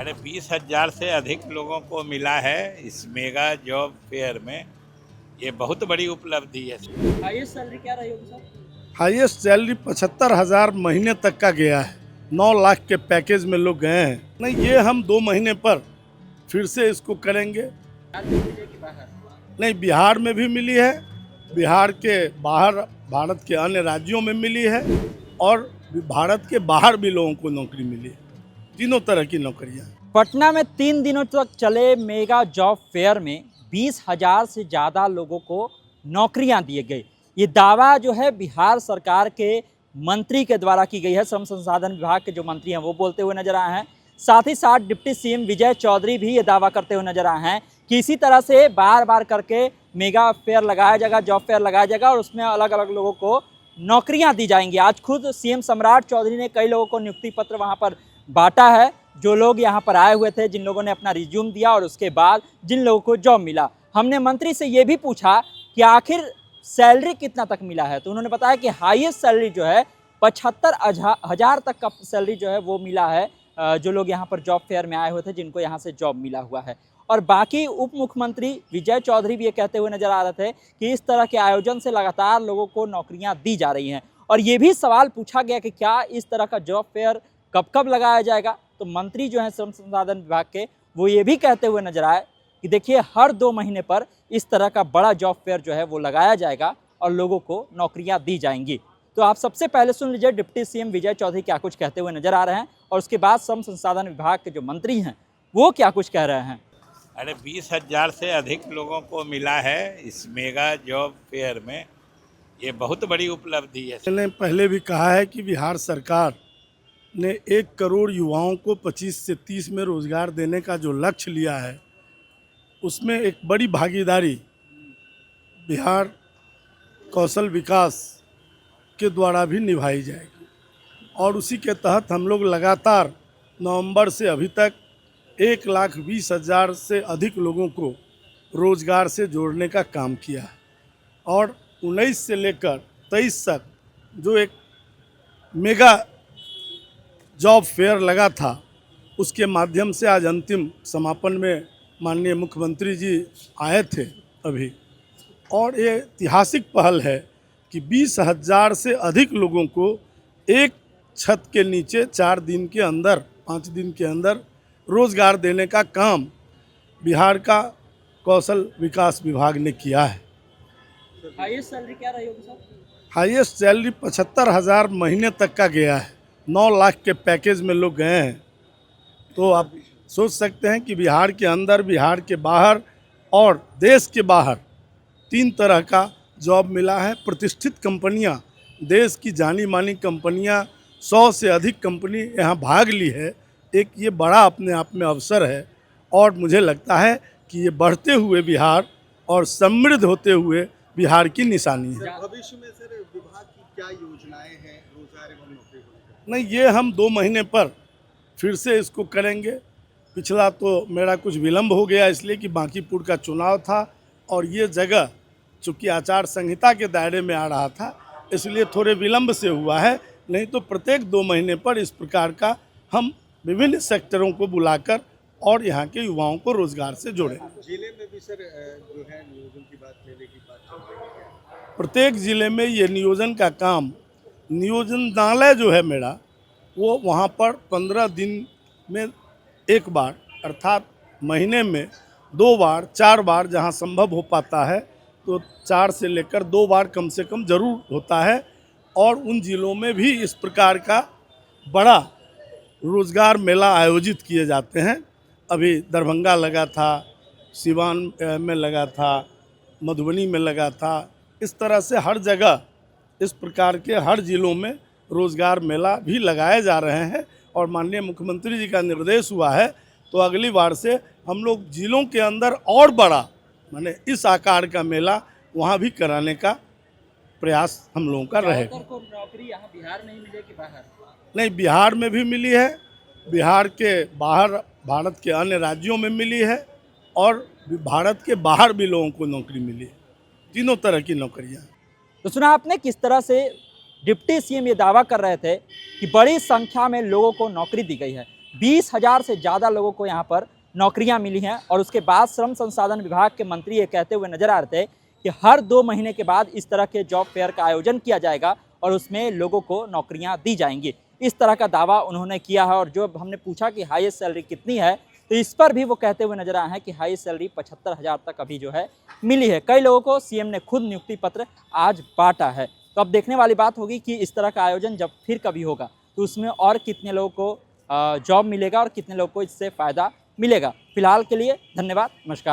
अरे 20,000 से अधिक लोगों को मिला है इस मेगा जॉब फेयर में। ये बहुत बड़ी उपलब्धि है। हाईएस्ट सैलरी क्या रही होगी सर? हाईएस्ट सैलरी 75,000 महीने तक का गया है। 9 लाख के पैकेज में लोग गए हैं। नहीं, ये हम 2 महीने पर फिर से इसको करेंगे। बिहार में मिले कि बाहर? नहीं, बिहार में भी मिली है, बिहार के बाहर भारत के अन्य राज्यों में मिली है और भारत के बाहर भी लोगों को नौकरी मिली है। तीनों तरह की नौकरियाँ। पटना में 3 दिनों तक चले मेगा जॉब फेयर में 20,000 से ज़्यादा लोगों को नौकरियां दिए गई। ये दावा जो है बिहार सरकार के मंत्री के द्वारा की गई है। श्रम संसाधन विभाग के जो मंत्री हैं वो बोलते हुए नजर आए हैं। साथ ही साथ डिप्टी सीएम विजय चौधरी भी ये दावा करते हुए नजर आए हैं कि इसी तरह से बार बार करके मेगा फेयर लगाया जाएगा, जॉब फेयर लगाया जाएगा और उसमें अलग अलग लोगों को नौकरियां दी जाएंगी। आज खुद सीएम सम्राट चौधरी ने कई लोगों को नियुक्ति पत्र वहां पर बांटा है। जो लोग यहाँ पर आए हुए थे, जिन लोगों ने अपना रिज्यूम दिया और उसके बाद जिन लोगों को जॉब मिला, हमने मंत्री से ये भी पूछा कि आखिर सैलरी कितना तक मिला है। तो उन्होंने बताया कि हाईएस्ट सैलरी जो है 75,000 तक का सैलरी जो है वो मिला है जो लोग यहाँ पर जॉब फेयर में आए हुए थे, जिनको यहाँ से जॉब मिला हुआ है। और बाकी उप मुख्यमंत्री विजय चौधरी भी ये कहते हुए नजर आ रहे थे कि इस तरह के आयोजन से लगातार लोगों को नौकरियाँ दी जा रही हैं। और ये भी सवाल पूछा गया कि क्या इस तरह का जॉब फेयर कब कब लगाया जाएगा। तो मंत्री जो हैं श्रम संसाधन विभाग के, वो ये भी कहते हुए नजर आए कि देखिए हर 2 महीने पर इस तरह का बड़ा जॉब फेयर जो है वो लगाया जाएगा और लोगों को नौकरियां दी जाएंगी। तो आप सबसे पहले सुन लीजिए डिप्टी सीएम विजय चौधरी क्या कुछ कहते हुए नजर आ रहे हैं और उसके बाद श्रम संसाधन विभाग के जो मंत्री हैं वो क्या कुछ कह रहे हैं। अरे 20,000 से अधिक लोगों को मिला है इस मेगा जॉब फेयर में। ये बहुत बड़ी उपलब्धि है। मैंने पहले भी कहा है कि बिहार सरकार ने 1 करोड़ युवाओं को 25 से 30 में रोजगार देने का जो लक्ष्य लिया है, उसमें एक बड़ी भागीदारी बिहार कौशल विकास के द्वारा भी निभाई जाएगी। और उसी के तहत हम लोग लगातार नवंबर से अभी तक 1,20,000 से अधिक लोगों को रोजगार से जोड़ने का काम किया है। और 19 से लेकर 23 तक जो एक मेगा जॉब फेयर लगा था, उसके माध्यम से आज अंतिम समापन में माननीय मुख्यमंत्री जी आए थे अभी। और ये ऐतिहासिक पहल है कि 20,000 से अधिक लोगों को एक छत के नीचे 4 दिन के अंदर, 5 दिन के अंदर रोजगार देने का काम बिहार का कौशल विकास विभाग ने किया है। हाईएस्ट सैलरी क्या रही होगी सर? हाईएस्ट सैलरी 75,000 महीने तक का गया है। 9 लाख के पैकेज में लोग गए हैं। तो आप सोच सकते हैं कि बिहार के अंदर, बिहार के बाहर और देश के बाहर 3 तरह का जॉब मिला है। प्रतिष्ठित कंपनियां, देश की जानी मानी कंपनियां, 100 से अधिक कंपनी यहाँ भाग ली है। एक ये बड़ा अपने आप में अवसर है और मुझे लगता है कि ये बढ़ते हुए बिहार और समृद्ध होते हुए बिहार की निशानी है। भविष्य में सर विभाग की क्या योजनाएं हैं रोजगार एवं नौकरी को लेकर? नहीं, ये हम 2 महीने पर फिर से इसको करेंगे। पिछला तो मेरा कुछ विलम्ब हो गया इसलिए कि बांकीपुर का चुनाव था और ये जगह चूँकि आचार संहिता के दायरे में आ रहा था, इसलिए थोड़े विलम्ब से हुआ है। नहीं तो प्रत्येक 2 महीने पर इस प्रकार का हम विभिन्न सेक्टरों को बुलाकर और यहाँ के युवाओं को रोजगार से जोड़ें। जिले में भी सर जो है नियोजन की बात, लेने की बात चल रही है। प्रत्येक ज़िले में ये नियोजन का काम, नियोजनालय जो है मेरा, वो वहाँ पर 15 दिन में 1 बार, अर्थात महीने में 2 बार, 4 बार जहाँ संभव हो पाता है, तो 4 से लेकर 2 बार कम से कम ज़रूर होता है। और उन ज़िलों में भी इस प्रकार का बड़ा रोज़गार मेला आयोजित किए जाते हैं। अभी दरभंगा लगा था, सिवान में लगा था, मधुबनी में लगा था। इस तरह से हर जगह इस प्रकार के हर ज़िलों में रोज़गार मेला भी लगाए जा रहे हैं। और माननीय मुख्यमंत्री जी का निर्देश हुआ है तो अगली बार से हम लोग ज़िलों के अंदर और बड़ा, माने इस आकार का मेला वहाँ भी कराने का प्रयास हम लोगों का रहेगा। नौकरी यहाँ बिहार में ही मिले कि बाहर? नहीं, बिहार में भी मिली है, बिहार के बाहर भारत के अन्य राज्यों में मिली है और भारत के बाहर भी लोगों को नौकरी मिली है। तीनों तरह की नौकरियाँ। तो सुना आपने किस तरह से डिप्टी सीएम ये दावा कर रहे थे कि बड़ी संख्या में लोगों को नौकरी दी गई है। 20,000 से ज़्यादा लोगों को यहाँ पर नौकरियाँ मिली हैं। और उसके बाद श्रम संसाधन विभाग के मंत्री ये कहते हुए नजर आ रहे थे कि हर 2 महीने के बाद इस तरह के जॉब फेयर का आयोजन किया जाएगा और उसमें लोगों को नौकरियाँ दी जाएंगी, इस तरह का दावा उन्होंने किया है। और जो हमने पूछा कि हाईएस्ट सैलरी कितनी है, तो इस पर भी वो कहते हुए नजर आए हैं कि हाईएस्ट सैलरी 75,000 तक अभी जो है मिली है। कई लोगों को सीएम ने खुद नियुक्ति पत्र आज बांटा है। तो अब देखने वाली बात होगी कि इस तरह का आयोजन जब फिर कभी होगा तो उसमें और कितने लोगों को जॉब मिलेगा और कितने लोगों को इससे फ़ायदा मिलेगा। फिलहाल के लिए धन्यवाद, नमस्कार।